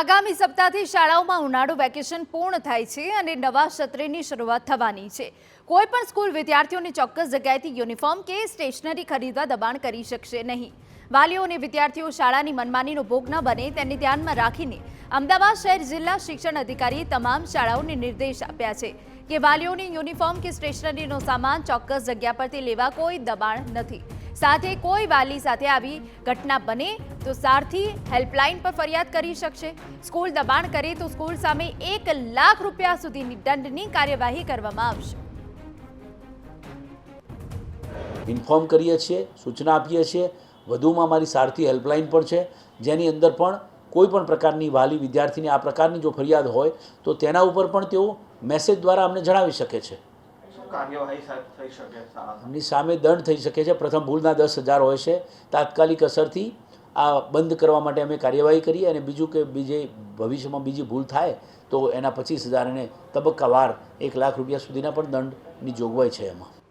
આગામી સપ્તાહથી શાળાઓમાં ઉનાળુ વેકેશન પૂર્ણ થાય છે અને નવા સત્રની શરૂઆત થવાની છે। કોઈ પણ સ્કૂલ વિદ્યાર્થીઓને ચોક્કસ જગ્યાએથી યુનિફોર્મ કે સ્ટેશનરી ખરીદવા દબાણ કરી શકશે નહીં। વાલીઓ અને વિદ્યાર્થીઓ શાળાની મનમાનીનો ભોગ ન બને તેને ધ્યાનમાં રાખીને અમદાવાદ શહેર જિલ્લા શિક્ષણ અધિકારીએ તમામ શાળાઓને નિર્દેશ આપ્યા છે કે વાલીઓને યુનિફોર્મ કે સ્ટેશનરીનો સામાન ચોક્કસ જગ્યા પરથી લેવા કોઈ દબાણ નથી। સાથે કોઈ વાલી સાથે આવી ઘટના બને તો સારથી હેલ્પલાઇન પર ફરિયાદ કરી શકશે। સ્કૂલ દબાણ કરે તો સ્કૂલ સામે 1 લાખ રૂપિયા સુધીની દંડની કાર્યવાહી કરવામાં આવશે। ઇન્ફોર્મ કરીએ છીએ, સૂચના આપીએ છીએ। વધુમાં મારી સારથી હેલ્પલાઇન પણ છે, જેની અંદર પણ કોઈ પણ પ્રકારની વાલી વિદ્યાર્થીની આ પ્રકારની જો ફરિયાદ હોય તો તેના ઉપર પણ તેઓ મેસેજ દ્વારા અમને જણાવી શકે છે। એમની સામે દંડ થઈ શકે છે। પ્રથમ ભૂલના 10,000 હોય છે। તાત્કાલિક અસરથી આ બંધ કરવા માટે અમે કાર્યવાહી કરીએ અને બીજું કે ભવિષ્યમાં બીજી ભૂલ થાય તો એના 25,000 અને તબક્કાવાર 1 લાખ રૂપિયા સુધીના પણ દંડની જોગવાઈ છે એમાં।